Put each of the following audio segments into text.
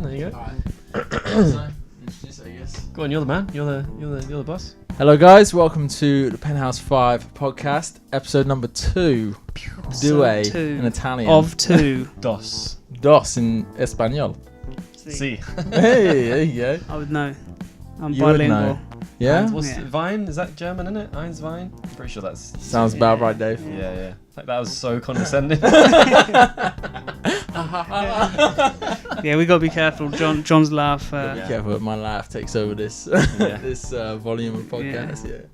There you go. Alright. Introduce it, I guess. Go on, you're the man. You're the boss. Hello, guys. Welcome to the Penthouse 5 podcast, episode number 2. Due in Italian. Of 2. Dos. Dos in Espanol. See. Hey, there you go. I would know. I'm You would bilingual. know. Yeah? What's Yeah. Wein? Is that German, isn't it? Eins Wein? I'm pretty sure that's... Sounds about right, Dave. Yeah. Like, that was so condescending. Yeah, we got to be careful. John's laugh. Be careful, my laugh takes over this this volume of podcast. Yeah.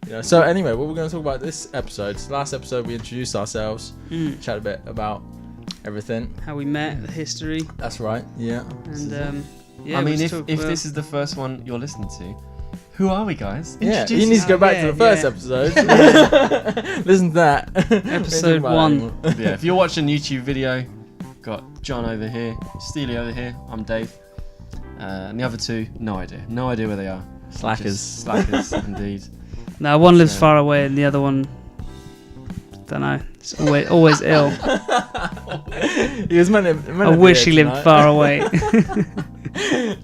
You know, so anyway, what we're going to talk about this episode. Last episode, we introduced ourselves, chat a bit about everything. How we met, the history. That's right. Yeah. And yeah. I mean, if this is the first one you're listening to, who are we, guys? Yeah, Introduce you need to go back to the first episode. Listen to that. Episode 1. Yeah, if you're watching a YouTube video, got Jon over here, Steely over here, I'm Dave. And the other two, no idea where they are. Slackers. Just slackers, indeed. No, one lives far away and the other one, don't know. It's always ill. He was meant to I wish he lived far away.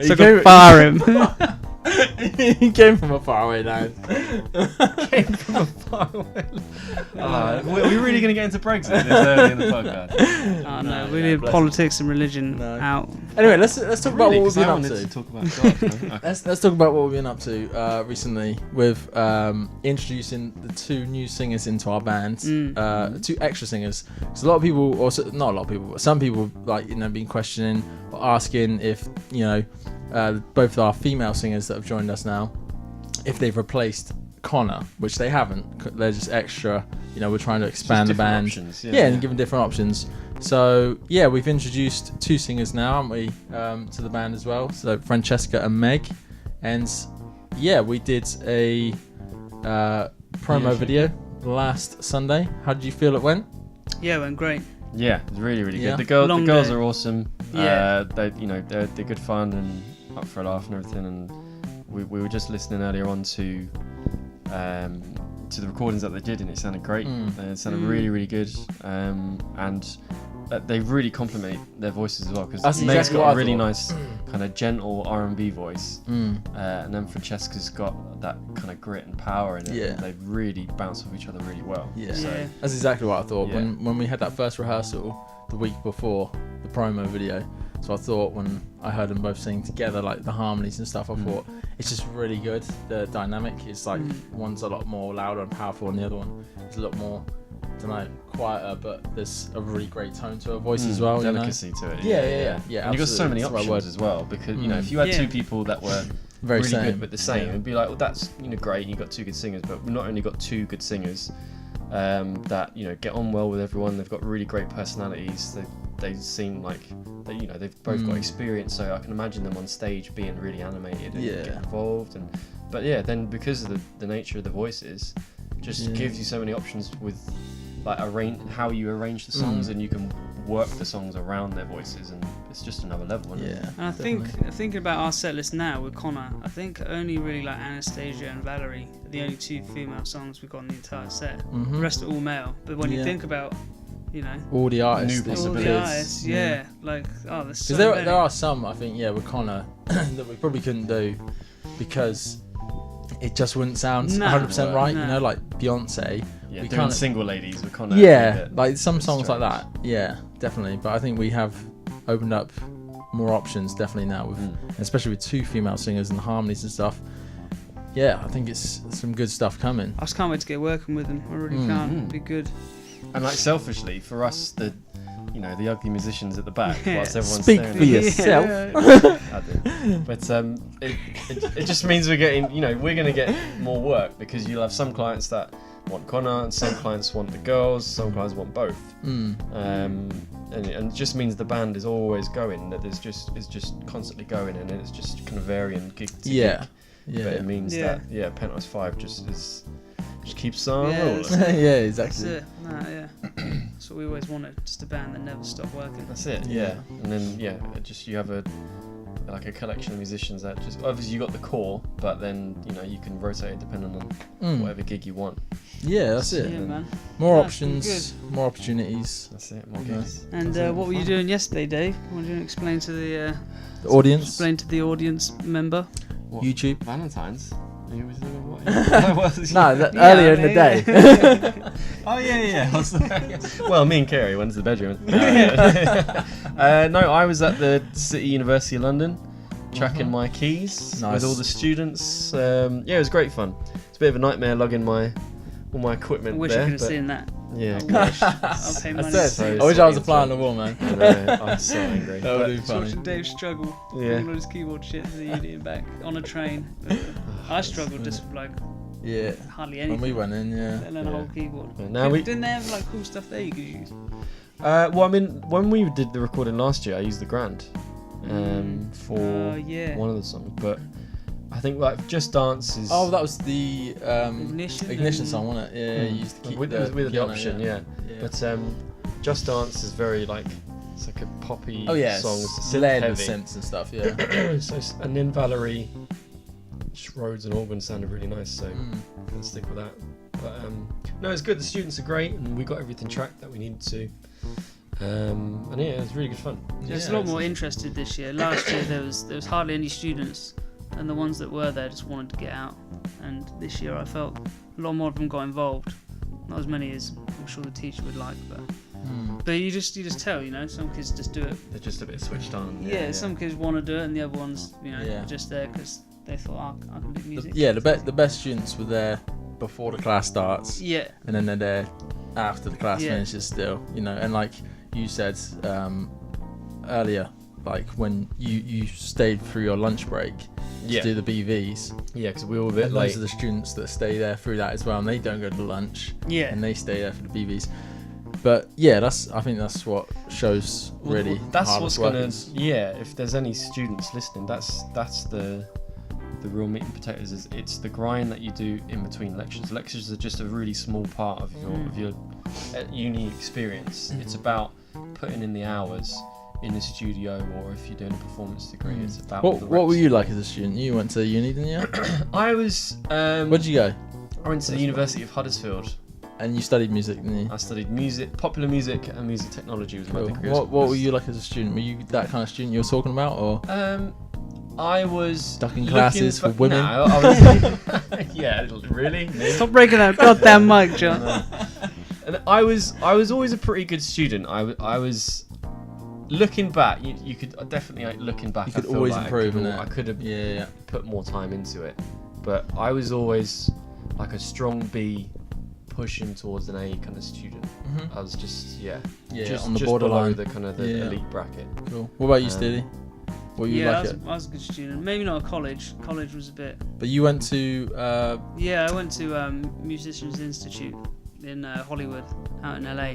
So I could fire him. He came from a faraway land. Came from a far away. Are we really going to get into Brexit this early in the podcast? Oh no, we leave politics and religion out. Anyway, let's talk about what we've been up to to. Talk about God, man. Okay. Let's talk about what we've been up to recently with introducing the 2 new singers into our band, 2 extra singers. Because a lot of people, or not a lot of people, but some people been questioning or asking if both our female singers that have joined us now, if they've replaced Conor, which they haven't. They're just extra. We're trying to expand the band. Options, and give them different options. So yeah, we've introduced 2 singers now, haven't we, to the band as well. So Francesca and Meg, and yeah, we did a promo video last Sunday. How did you feel it went? Yeah, it went great. Yeah, it's really, really Yeah. good. The girls day. are awesome. Yeah. They're good fun and up for a laugh and everything. And we were just listening earlier on to the recordings that they did, and it sounded great. It sounded really, really good. And they really complement their voices as well, because Meg's got a really nice kind of gentle R&B voice, and then Francesca's got that kind of grit and power in it. Yeah. They really bounce off each other really well. Yeah. So, That's exactly what I thought Yeah. when we had that first rehearsal the week before the promo video. So I thought when I heard them both sing together, like the harmonies and stuff, I thought it's just really good. The dynamic is like one's a lot more louder and powerful, and the other one is a lot more, I don't know, quieter, but there's a really great tone to her voice as well. Delicacy to it. Yeah. And you got so many absolutely. That's the right options as well, because if you had 2 people that were Very really same. good but the same, it'd be like, well, that's great. You got 2 good singers, but we've not only got 2 good singers that get on well with everyone. They've got really great personalities. They seem like they've both got experience, so I can imagine them on stage being really animated and getting involved. But then because of the nature of the voices, just gives you so many options with like how you arrange the songs, and you can work the songs around their voices, and it's just another level, isn't it? And I think thinking about our set list now with Conor, I think only really like Anastasia and Valerie are the only 2 female songs we've got in the entire set. The rest are all male. But when you think about all the artists, New all possibilities. the artists, there's so because many. there are some, I think, with Conor that we probably couldn't do because it just wouldn't sound 100% right. No. Like Beyonce. Yeah, we doing can't. Single Ladies with Conor. Like some songs like that. Yeah, definitely. But I think we have opened up more options definitely now, especially with 2 female singers and harmonies and stuff. Yeah, I think it's some good stuff coming. I just can't wait to get working with them. I really can't. It'd be good. And like selfishly for us, the ugly musicians at the back, whilst everyone's Speak staring for at yourself. I do. But it just means we're getting, we're going to get more work, because you'll have some clients that want Conor, and some clients want the girls, some clients want both. And it just means the band is always going, that it's just constantly going, and it's just kind of varying gig to gig. But it means that Penthouse 5 just keeps on rolling. Yeah, exactly. That's it. That's what we always wanted, just a band that never stopped working. That's it. Yeah. And then you have like a collection of musicians that just obviously you got the core, but then you can rotate it depending on whatever gig you want. Yeah, that's it. Yeah, man. More That's been options, more opportunities. That's it. More gigs. And what were you doing yesterday, Dave? Want to explain to the audience? Explain to the audience member. What? YouTube. Valentine's. You was doing what? Earlier in the day. Oh yeah. Well, me and Kerry went to the bedroom. No, I was at the City University of London, tracking my keys with all the students. It was great fun. It's a bit of a nightmare lugging all my equipment I wish there. I could have seen that. Yeah, I'll pay money. I wish I was a fly on the wall, man. I know, I'm so angry. That would be Just funny. watching Dave struggle, Yeah. all on his keyboard shit to the uni and back on a train. I struggled just with like Yeah. hardly When anything. we went in, yeah. Let alone a whole keyboard. Yeah, now Didn't they have like cool stuff there you could use? Well, I mean, when we did the recording last year, I used the Grand for Yeah. one of the songs, but I think like Just Dance is Oh, that was the Ignition song, wasn't it? Yeah, you used to keep with the piano, adoption, yeah. But Just Dance is very like it's like a poppy song, it's synth layered heavy. with synths and stuff, yeah. And then Valerie Rhodes and organ sounded really nice, so let's stick with that. But no, it's good. The students are great, and we got everything tracked that we needed to. And yeah, it was really good fun. There's a lot more interested this year. Last year there was hardly any students, and the ones that were there just wanted to get out. And this year I felt a lot more of them got involved. Not as many as I'm sure the teacher would like, but you just tell, some kids just do it. They're just a bit switched on. Yeah, some kids want to do it, and the other ones, are just there because they thought, I can do music. The best students were there before the class starts. Yeah. And then they're there after the class finishes still, and like you said earlier, like when you stayed through your lunch break to do the BVs. Yeah, because we were a bit late. Those are the students that stay there through that as well, and they don't go to lunch. Yeah. And they stay there for the BVs. But yeah, I think that's what shows really. That's hardest what's gonna. workers. Yeah, if there's any students listening, that's the real meat and potatoes. Is it's the grind that you do in between lectures. Lectures are just a really small part of your uni experience. It's about putting in the hours in the studio, or if you're doing a performance degree, it's about. What were you like as a student? You went to uni, didn't you? I was. Where'd you go? I went to the University of Huddersfield. And you studied music, didn't you? I studied music, popular music, and music technology was my degree. What were you like as a student? Were you that kind of student you were talking about, or? I was ducking classes for women. No, I was. Yeah, really. Stop breaking that goddamn mic, John. And I was always a pretty good student. I was looking back. You could definitely looking back. You could I feel always like improve. I could have put more time into it, but I was always like a strong B, pushing towards an A kind of student. I was just on the borderline, below the kind of the elite bracket. Cool. What about you, Steely? What you like I was a good student. Maybe not at college. College was a bit. But you went to. I went to Musicians Institute in Hollywood, out in LA,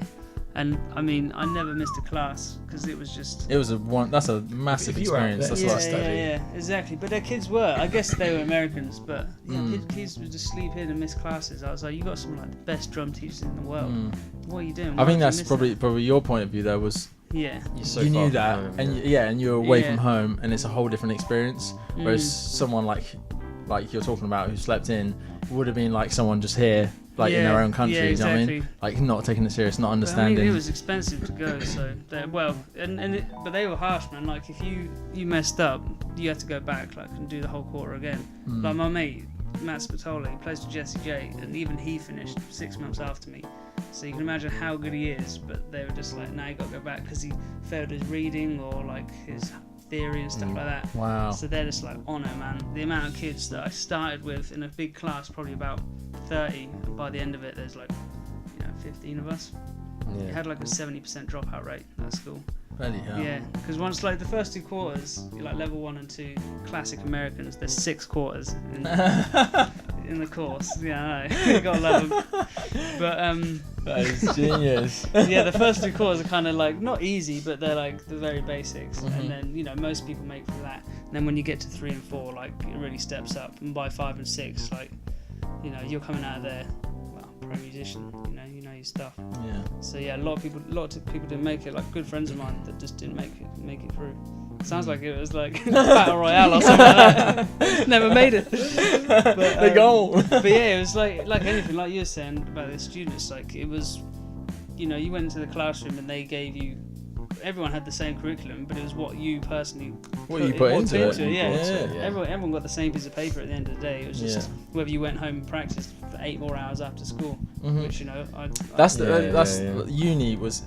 and I mean I never missed a class because it was just. It was that's a massive experience. That's what I studied. Yeah, exactly. But their kids were. I guess they were Americans, but kids would just sleep in and miss classes. I was like, you got some like the best drum teachers in the world. What are you doing? I think that's probably your point of view though was. Yeah, you knew that, and you're away from home, and it's a whole different experience. Whereas someone like you're talking about who slept in would have been like someone just here, like in their own country. Yeah, exactly. You know what I mean? Like not taking it serious, not understanding. But, I mean, it was expensive to go, so but they were harsh, man. Like if you messed up, you had to go back and do the whole quarter again. Like my mate Matt Spatola plays with Jesse J, and even he finished 6 months after me. So you can imagine how good he is, but they were just like, nah, you got to go back because he failed his reading or like his theory and stuff like that. Wow. So they're just like on it, man. The amount of kids that I started with in a big class, probably about 30, and by the end of it, there's 15 of us. Yeah. It had like a 70% dropout rate at school. Bloody hell. Yeah, because once the first 2 quarters, you're like level 1 and 2, classic Americans. There's 6 quarters in the course. Yeah, I know. You gotta love them. But that is genius. yeah, the first 2 quarters are kind of not easy, but they're the very basics. And then most people make it through that. And then when you get to 3 and 4, it really steps up. And by 5 and 6, you're coming out of there, pro musician. You know your stuff. Yeah. So yeah, a lot of people didn't make it. Like good friends of mine that just didn't make it through. Sounds like it was like Battle Royale or something like that. Never made it. But, They go. But yeah, it was like anything, like you were saying about the students. Like it was, you know, you went into the classroom and they gave you. Everyone had the same curriculum, but it was what you personally What you put into it. Yeah. Yeah. Everyone got the same piece of paper at the end of the day. It was just whether you went home and practiced for 8 more hours after school, which you know. That's uni was.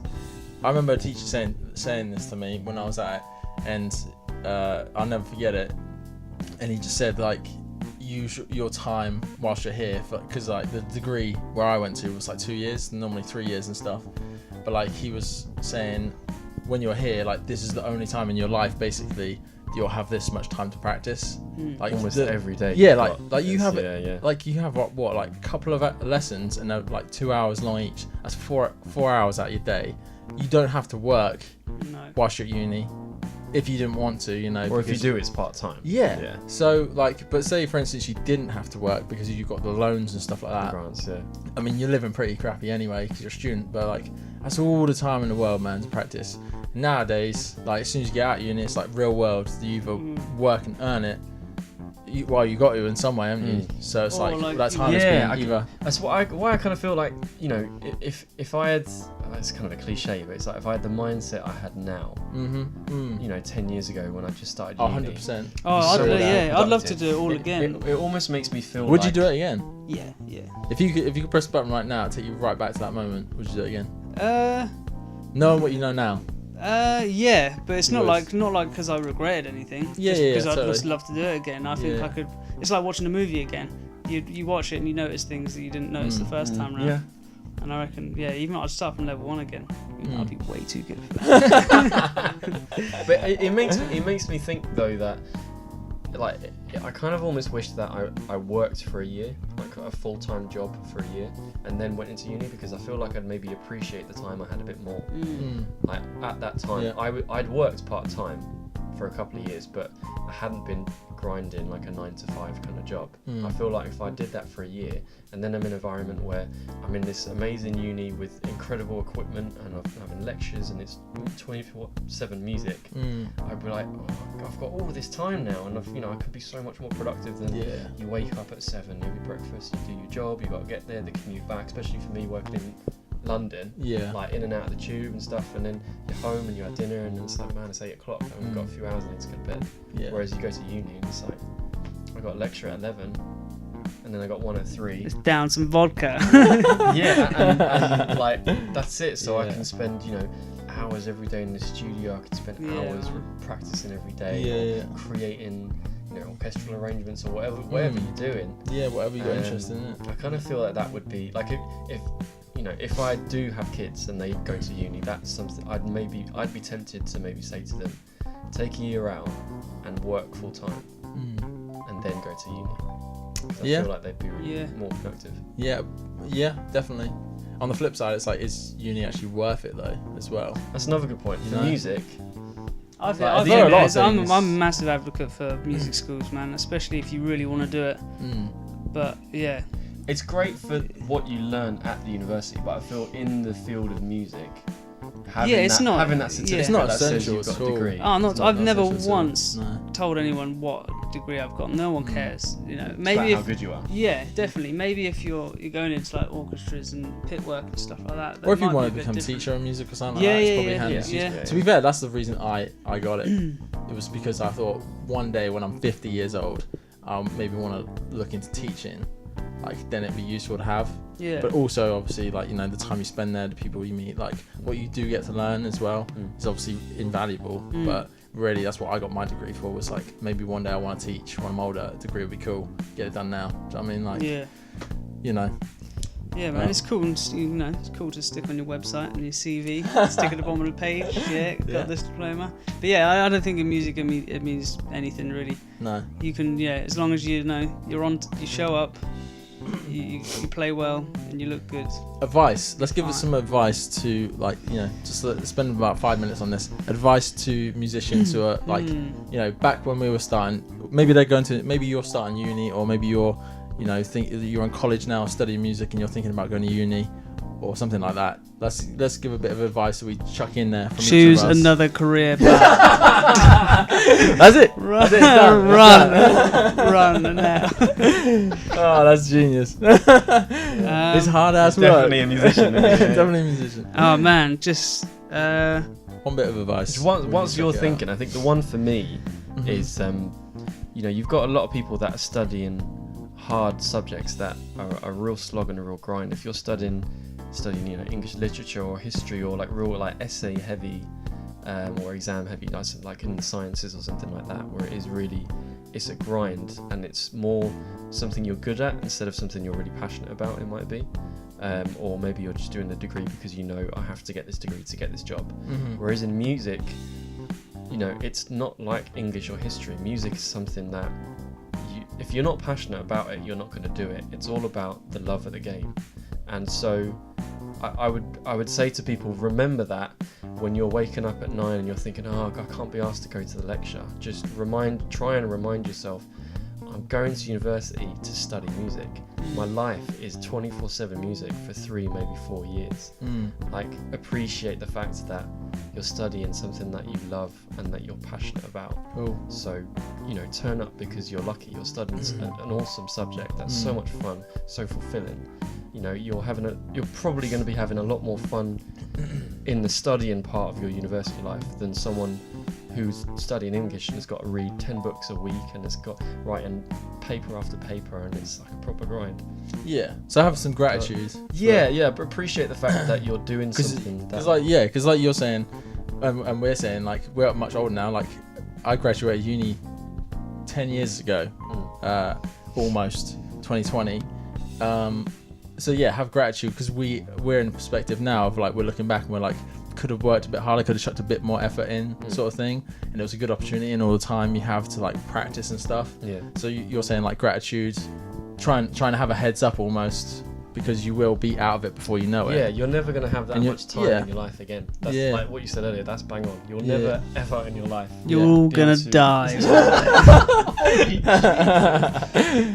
I remember a teacher saying this to me when I was at it, and I'll never forget it. And he just said like, use your time whilst you're here, because like the degree where I went to was like 2 years, normally 3 years and stuff. But like he was saying, when you're here, like this is the only time in your life basically you'll have this much time to practice. Like almost every day. Yeah, like you have like you have what like a couple of lessons and they're like 2 hours long each. That's 4 hours out of your day. You don't have to work whilst you're at uni if you didn't want to, you know. Or if you do, it's part-time. Yeah. So like, but say for instance you didn't have to work because you've got the loans and stuff like that. Grants, yeah. I mean, you're living pretty crappy anyway because you're a student, but like that's all the time in the world, man, to practice. Nowadays, like as soon as you get out of uni, it's like real world. You either work and earn it. You got to in some way, haven't you? So it's like that time has been either. That's why I kind of feel like, you know, if I had, it's kind of a cliche, but it's like if I had the mindset I had now, you know, 10 years ago when I just started uni. 100%. I'd love to do it all again. It almost makes me feel. Would you do it again? Yeah. If you could press the button right now, take you right back to that moment, would you do it again? Knowing what you know now. Yeah, but it's not like because I regretted anything. Because I'd just love to do it again. I think I could. It's like watching a movie again. You watch it and you notice things that you didn't notice the first time round. Yeah. And I reckon, even I'd start from level 1 again. I'd be way too good for that. But it makes me think though that, like, I kind of almost wish that I worked for a year, like a full-time job for a year, and then went into uni, because I feel like I'd maybe appreciate the time I had a bit more. Like at that time, I'd worked part-time for a couple of years, but I hadn't been grinding like a 9 to 5 kind of job. I feel like if I did that for a year, and then I'm in an environment where I'm in this amazing uni with incredible equipment and I'm having lectures and it's 24/7 music, I'd be like, I've got all this time now, and I could be so much more productive than you wake up at 7, you have breakfast, you do your job, you got to get there, the commute back, especially for me working in London, like in and out of the tube and stuff, and then you're home and you had dinner and it's like, man, it's 8 o'clock and we've got a few hours and I need to go to bed. Whereas you go to uni and it's like, I got a lecture at 11 and then I got one at 3. Just down some vodka. and like that's it. So I can spend, hours every day in the studio. I could spend hours practicing every day, creating, orchestral arrangements or whatever you're doing. Yeah, whatever you got interest in. It. I kind of feel like that would be like if I do have kids and they go to uni, that's something I'd be tempted to maybe say to them, take a year out and work full time, and then go to uni. I feel like they'd be really more productive. Yeah, definitely. On the flip side, it's like, is uni actually worth it though, as well? That's another good point. For music, I'm a massive advocate for music schools, man, especially if you really want to do it. But it's great for what you learn at the university, but I feel in the field of music, having that certificate, it's not essential at all. Degree. I've never once told anyone what degree I've got. No one cares, Maybe how good you are. Yeah, definitely. Maybe if you're going into like orchestras and pit work and stuff like that. Or if you want to become a teacher of music or something like that, it's probably handy. Yeah. To be fair, that's the reason I got it. It was because I thought one day when I'm 50 years old, I'll maybe want to look into teaching. Like, then it'd be useful to have. Yeah. But also, obviously, like, the time you spend there, the people you meet, like, what you do get to learn as well is obviously invaluable. But really, that's what I got my degree for, was like, maybe one day I want to teach when I'm older. A degree would be cool. Get it done now. Do you know what I mean? Like, Yeah, man, it's cool. It's cool to stick on your website and your CV, stick at the bottom of the page. Got this diploma. But I don't think in music it means anything really. No. You can, as long as you're on, you show up. You play well and you look good. Advice. Let's give us some advice to, like, just spend about 5 minutes on this. Advice to musicians who are like, back when we were starting. Maybe maybe you're starting uni, or maybe you're, think you're in college now studying music and you're thinking about going to uni, or something like that. Let's give a bit of advice that we chuck in there. From Choose each of us. another career path. That's it. Run, That's it. It's done. run now. Oh, that's genius. It's hard ass work. Definitely a musician. Isn't it? Definitely a musician. Oh man, just One bit of advice. Once you're thinking, I think the one for me Mhm. is, you've got a lot of people that are studying hard subjects that are a real slog and a real grind. If you're studying English literature or history or like real like essay heavy or exam heavy, like in the sciences or something like that, where it's a grind and it's more something you're good at instead of something you're really passionate about, it might be. Or maybe you're just doing the degree because I have to get this degree to get this job. Mhm. Whereas in music, it's not like English or history. Music is something that if you're not passionate about it, you're not going to do it. It's all about the love of the game. And so I would say to people, remember that when you're waking up at 9 and you're thinking, I can't be asked to go to the lecture. Just try and remind yourself, I'm going to university to study music. My life is 24/7 music for 3, maybe 4 years. Like, appreciate the fact that you're studying something that you love and that you're passionate about. Cool. So, turn up because you're lucky. You're studying an awesome subject that's so much fun, so fulfilling. You're probably going to be having a lot more fun in the studying part of your university life than someone who's studying English and has got to read 10 books a week and has got writing paper after paper, and it's like a proper grind. Yeah. So have some gratitude. But appreciate the fact that you're doing something. Because like you're saying, and we're saying, like, we're much older now. Like, I graduated uni 10 years ago, almost 2020. So yeah, have gratitude, because we're in a perspective now of like, we're looking back and we're like, could have worked a bit harder, could have chucked a bit more effort in, sort of thing, and it was a good opportunity, and all the time you have to like practice and stuff. Yeah. So you're saying like gratitude, trying to have a heads up almost, because you will be out of it before you know it. Yeah, you're never going to have that much time in your life again. That's like what you said earlier, that's bang on. You'll never ever in your life. You're all gonna die.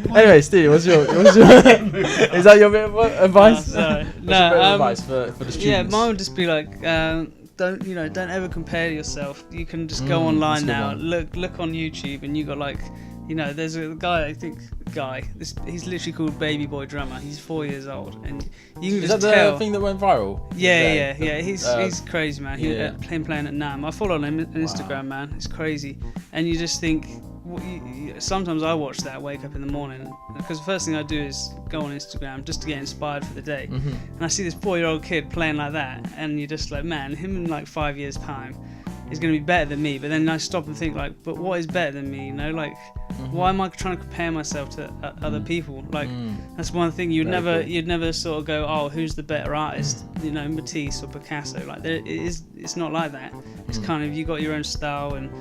Anyway, Steely, what's your is that your bit of advice? No, What's your bit of advice for the students? Yeah, mine would just be like, don't ever compare yourself. You can just go online now, look on YouTube, and you got like, there's a guy, he's literally called Baby Boy Drummer. He's 4 years old, and you can just tell. Is that the thing that went viral? Yeah. He's crazy, man. He's playing at NAMM. I follow him on Instagram, man. It's crazy, and you just think. Sometimes I watch that, wake up in the morning, because the first thing I do is go on Instagram just to get inspired for the day. And I see this 4-year-old kid playing like that, and you're just like, man, him in like 5 years' time is going to be better than me. But then I stop and think, like, but what is better than me? Like, why am I trying to compare myself to other people? Like, that's one thing you'd never sort of go, oh, who's the better artist? Matisse or Picasso. Like, it's not like that. It's kind of, you got your own style, and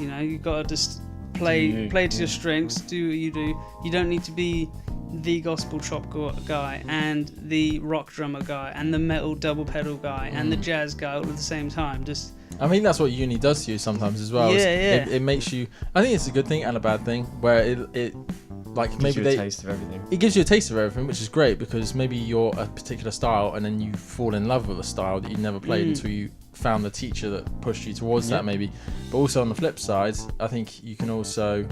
you got to just play to your strengths, do what you do. You don't need to be the gospel chop guy and the rock drummer guy and the metal double pedal guy and the jazz guy all at the same time. Just, I mean, that's what uni does to you sometimes as well. It makes you, I think it's a good thing and a bad thing, where it like gives you a taste of everything. It gives you a taste of everything, which is great, because maybe you're a particular style and then you fall in love with a style that you never played until you found the teacher that pushed you towards that, maybe. But also on the flip side, I think you can also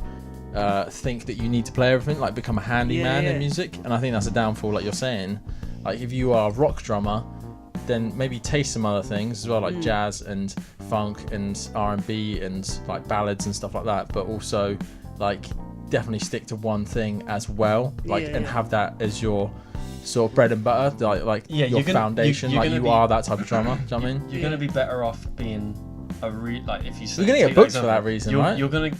think that you need to play everything, like become a handyman in music, and I think that's a downfall, like you're saying. Like, if you are a rock drummer, then maybe taste some other things as well, like jazz and funk and R&B and like ballads and stuff like that, but also like definitely stick to one thing as well, like and have that as your sort of bread and butter, like your foundation. You are that type of drummer. Do you know what I mean? You're gonna be better off being if you say, you're gonna get booked for that reason, right? You're gonna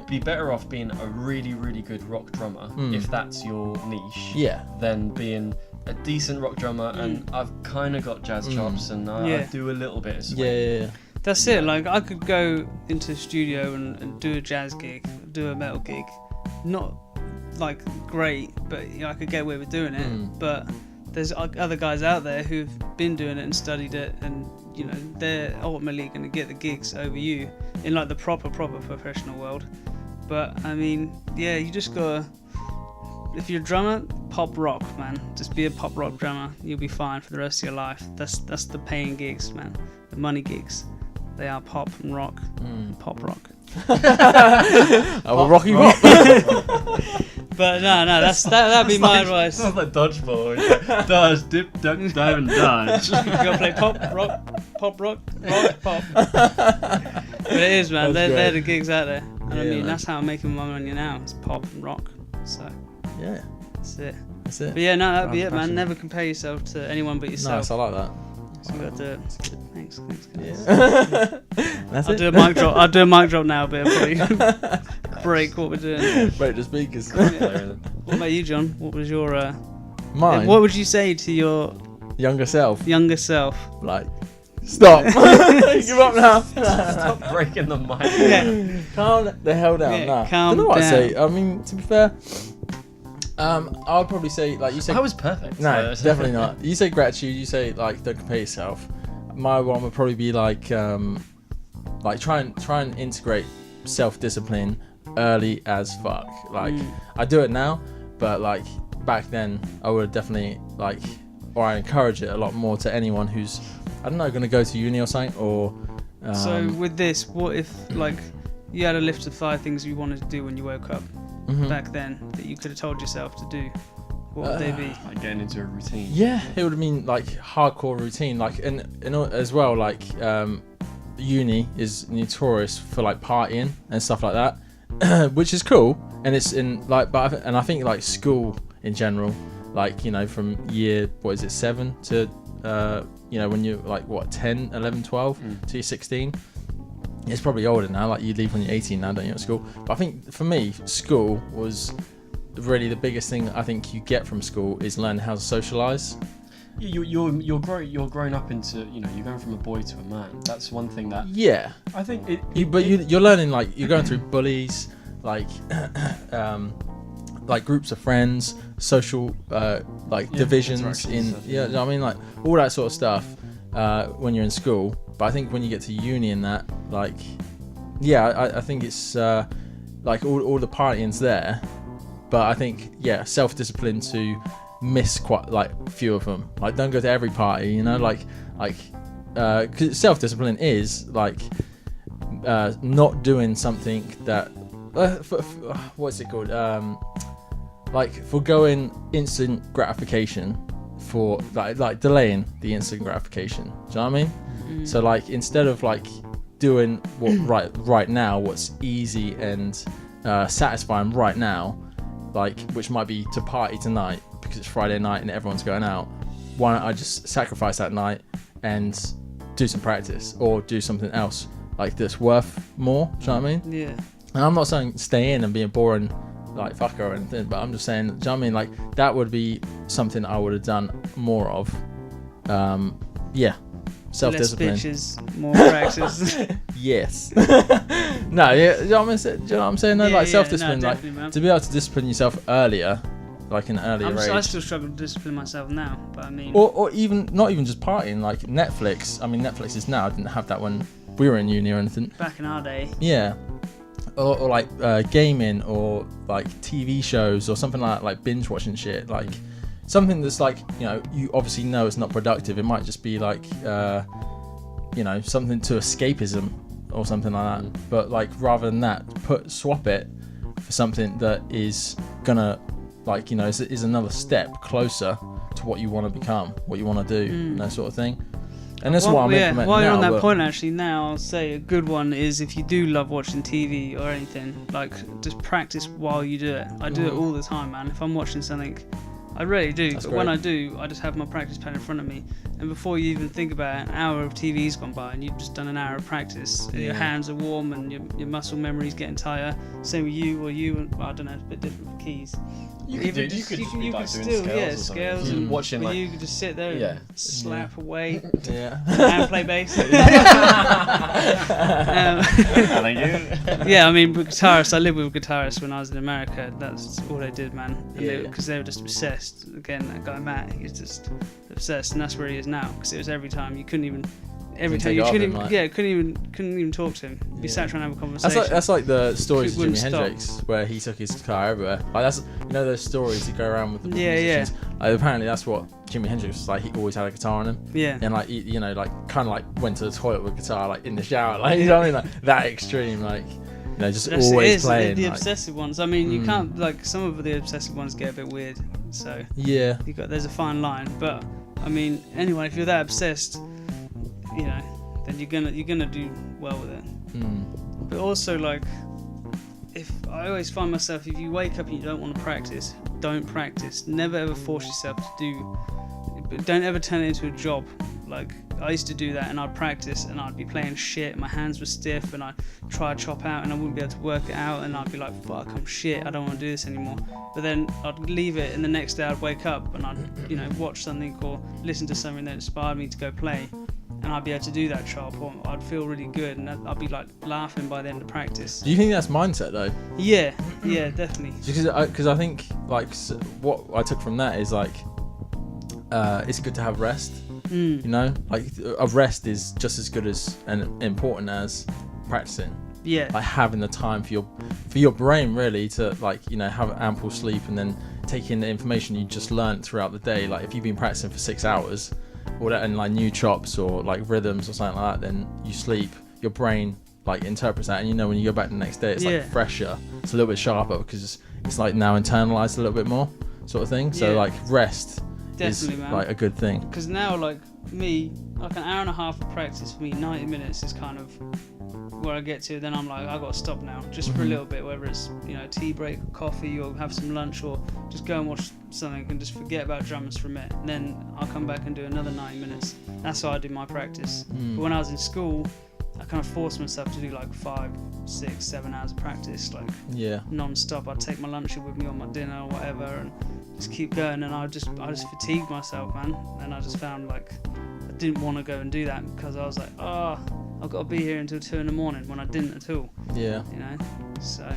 be better off being a really, really good rock drummer if that's your niche. Yeah. Than being a decent rock drummer and I've kind of got jazz chops and I do a little bit of swing. Yeah. That's it. Like, I could go into the studio and do a jazz gig, do a metal gig, not like great, but I could get away with doing it. But there's other guys out there who've been doing it and studied it, and they're ultimately going to get the gigs over you in like the proper professional world. But I mean, you just gotta if you're a drummer, pop rock, man. Just be a pop rock drummer. You'll be fine for the rest of your life. That's the paying gigs, man. The money gigs. They are pop and rock. Pop rock. Rocky Rock. But no, that'd be my advice. Sounds like dodgeball. Dodge, dip, duck, dive, and dodge. You gotta play pop, rock, pop. But it is, man. They're the gigs out there. And I mean, that's how I'm making my money now. It's pop and rock. So yeah, that's it. That's it. But yeah, no, that'd be it, man. Never compare yourself to anyone but yourself. Nice, I like that. So you got to do it. Thanks, guys. Yeah. I'll do a mic drop. I'll do a mic drop now, but I'll probably break what we're doing. Break the speakers. What about you, John? What was your mine? What would you say to your younger self? Like, stop. Give up now. Stop breaking the mic. Yeah. Calm the hell down. Yeah, Nah. calm I don't know what down. I'd say. I mean, to be fair, I would probably say, like you said. That was perfect. No, definitely not. You say gratitude. You say like don't compare yourself. My one would probably be like try and integrate self-discipline early as fuck. Like I do it now, but like back then I would definitely I encourage it a lot more to anyone who's, I don't know, going to go to uni or something, or so with this, what if like you had a list of 5 things you wanted to do when you woke up back then that you could have told yourself to do? What would they be? Like getting into a routine. Yeah, it would mean like hardcore routine, like and as well, like uni is notorious for like partying and stuff like that, which is cool, and it's in like, but I think like school in general, like, you know, from year 7 to you know, when you're like 10, 11, 12 to you're 16. It's probably older now, like you leave when you're 18 now, don't you, at school? But I think for me, school was really the biggest thing I think you get from school is learning how to socialize. You're growing up into, you know, you're going from a boy to a man. That's one thing that I think you're learning, like you're going through bullies, like like groups of friends, social divisions in stuff, you know what I mean, like all that sort of stuff when you're in school. But I think when you get to uni and that, like I think it's like all the partying's there. But I think, self-discipline to miss quite like a few of them. Like, don't go to every party, you know. Cause self-discipline is like not doing something that what's it called? Like foregoing instant gratification for like delaying the instant gratification. Do you know what I mean? So like instead of like doing what right now, what's easy and satisfying right now, like which might be to party tonight because it's Friday night and everyone's going out, why don't I just sacrifice that night and do some practice or do something else like that's worth more? Do you know what I mean? Yeah. And I'm not saying stay in and be a boring like fucker or anything, but I'm just saying, do you know what I mean? Like that would be something I would have done more of. Self-discipline. Less bitches, more practice. Yes. No, yeah, you know what I'm saying? No, like self-discipline, no, like man. to be able to discipline yourself earlier, like in an earlier age. I still struggle to discipline myself now, but I mean, or even not even just partying, like Netflix. I mean, Netflix is now. I didn't have that when we were in uni or anything. back in our day. Yeah. Or like gaming or like TV shows or something like binge watching shit, like something that's like, you know, you obviously know it's not productive. It might just be like you know, something to escapism or something like that. But like rather than that, swap it for something that is gonna, like, you know, is another step closer to what you want to become, what you want to do, and that sort of thing. And that's what I'm implementing while you're now, on that but- point, actually, now I'll say a good one is if you do love watching TV or anything, like just practice while you do it. I do it all the time, man. If I'm watching something, I really do. That's but when great. I do, I just have my practice pad in front of me, and before you even think about it, an hour of TV's gone by, and you've just done an hour of practice. And your hands are warm, and your muscle memory's getting tighter. Same with you, well, I don't know, it's a bit different for keys. You could Even do. You just- could just be you like could doing still, scales or scales something. and Watching where like you could just sit there and slap away Yeah. and play bass. Thank you. Yeah, I mean, with guitarists, I lived with guitarists when I was in America. That's all they did, man. Because they were just obsessed. Again, that guy Matt, he was just obsessed, and that's where he is now. Because it was every time you couldn't even. every time you couldn't even talk to him. Be sat trying to have a conversation. That's like the stories of Jimi Stop. Hendrix, where he took his guitar everywhere. Like that's those stories that go around with the musicians. Like, apparently that's what Jimi Hendrix was like. He always had a guitar on him. Yeah. And like you know, like kind of like went to the toilet with a guitar, like in the shower, like you know what I mean, like that extreme, like. You know, just always playing. The like, obsessive ones. I mean, you can't like some of the obsessive ones get a bit weird. So yeah, there's a fine line. But I mean, anyway, if you're that obsessed, you know, then you're gonna do well with it. But also like, if I always find myself, if you wake up and you don't want to practice, don't practice. Never ever force yourself to do. Don't ever turn it into a job. Like I used to do that, and I'd practice, and I'd be playing shit. My hands were stiff, and I'd try to chop out, and I wouldn't be able to work it out, and I'd be like, "Fuck, I'm shit. I don't want to do this anymore." But then I'd leave it, and the next day I'd wake up, and I'd, you know, watch something or listen to something that inspired me to go play, and I'd be able to do that chop, or I'd feel really good, and I'd be like laughing by the end of practice. Do you think that's mindset though? Yeah, definitely. Because I think like what I took from that is like, it's good to have rest. You know, like a rest is just as good as and important as practicing. Yeah. Like having the time for your brain really to like, you know, have ample sleep and then take in the information you just learned throughout the day. Like if you've been practicing for 6 hours or that, and like new chops or like rhythms or something like that, then you sleep, your brain like interprets that, and you know when you go back the next day it's like fresher, it's a little bit sharper because it's like now internalized a little bit more sort of thing. So like rest definitely, is man. like a good thing. Because now, like me, like an hour and a half of practice for me, 90 minutes is kind of where I get to. Then I'm like, I got to stop now, just for a little bit, whether it's, you know, tea break, coffee, or have some lunch, or just go and watch something and just forget about drummers for a minute. And then I'll come back and do another 90 minutes. That's how I do my practice. But when I was in school, I kind of forced myself to do like 5, 6, 7 hours of practice, like non-stop. I'd take my lunch with me on my dinner or whatever, and just keep going. And I just fatigued myself, man. And I just found like I didn't want to go and do that because I was like, I've got to be here until 2 in the morning, when I didn't at all. Yeah. You know, so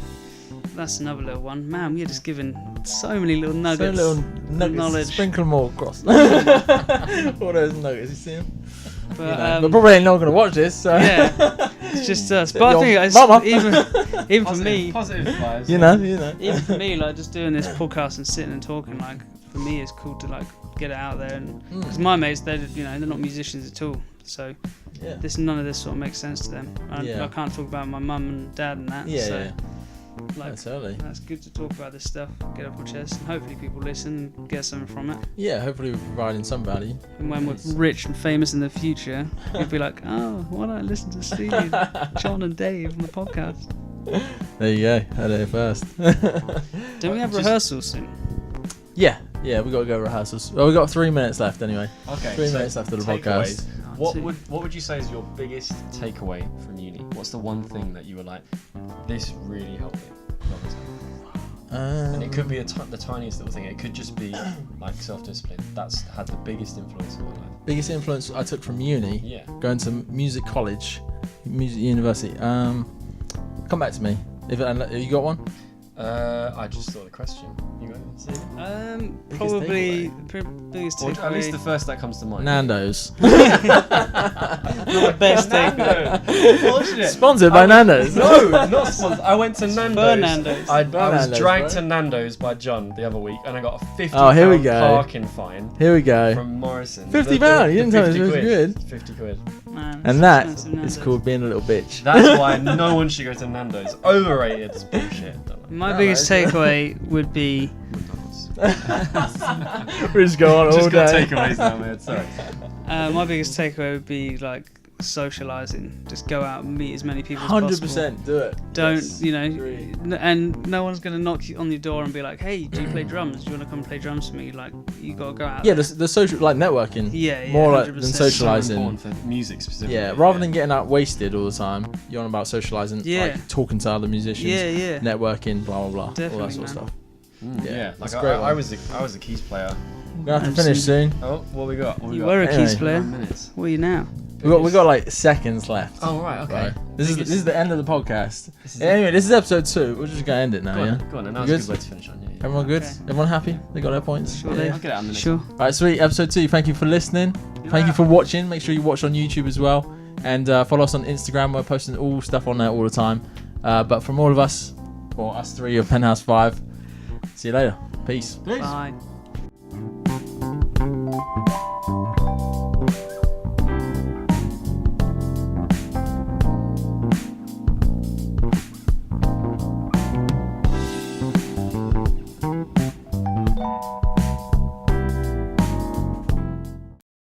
that's another little one. Man, we're just giving so many little nuggets. So little nuggets. Knowledge. Sprinkle them all across. All those nuggets, you see them? But, you know, but probably ain't not going to watch this. So. Yeah, it's just us. But I think even for me, positive vibes. You know. Even for me, like just doing this podcast and sitting and talking, like for me, it's cool to like get it out there. And because my mates, they're not musicians at all, so none of this sort of makes sense to them. I can't talk about my mum and dad and that. Like, totally. That's good to talk about this stuff, get off my chest, and hopefully people listen and get something from it. Yeah, hopefully we're providing some value. And when we're rich and famous in the future, you'll be like, oh, why don't I listen to Steely, Jon and Dave on the podcast? There you go, heard it first. Don't we have rehearsals soon? Yeah, we got to go rehearsals. Well, we got 3 minutes left anyway. Okay. 3 minutes left of the podcast. What would you say is your biggest takeaway from uni? What's the one thing that you were like, this really helped me? And it could be the tiniest little thing. It could just be like self-discipline. That's had the biggest influence in my life. Biggest influence I took from uni? Yeah. Going to music college, music university. Come back to me. You got one? I just thought of the question. You got it? Probably biggest takeaway. Or at least the first that comes to mind. Nando's. The best takeaway. Sponsored by Nando's. No, not sponsored. I went to Nando's. Nando's. I was dragged to Nando's by John the other week, and I got a £50 parking fine. Here we go. From Morrison. £50? You didn't tell me it was good. £50. Man, and that is called being a little bitch. That's why no one should go to Nando's. Overrated. It's bullshit. My biggest takeaway would be. We just go on all day. Just got takeaways now, man. Sorry. My biggest takeaway would be like socializing. Just go out and meet as many people as possible. 100% do it. Don't, and no one's going to knock on your door and be like, hey, do you play drums? Do you want to come play drums for me? Like, you got to go out. Yeah, the social, like networking. Yeah, more 100%. like than socializing. So important for music specifically. Yeah, rather than getting out wasted all the time, you're on about socializing, like talking to other musicians, networking, blah, blah, blah, definitely, all that sort of stuff. Yeah, like I was a keys player. We're going to have to finish soon. Oh, what we got? You were a keys player. Minutes. What are you now? We got like seconds left. Oh right, okay. Right. This is the end of the podcast. Anyway, this is episode 2. We're just gonna end it now. Go on, and that's a good way to finish on. Yeah. Everyone good? Okay. Everyone happy? They got their points. Sure. I'll get it on the next. Sure. All right, sweet. Episode 2. Thank you for listening. Thank you for watching. Make sure you watch on YouTube as well, and follow us on Instagram. We're posting all stuff on there all the time. But from all of us, or us 3 of Penthouse 5, see you later. Peace. Bye.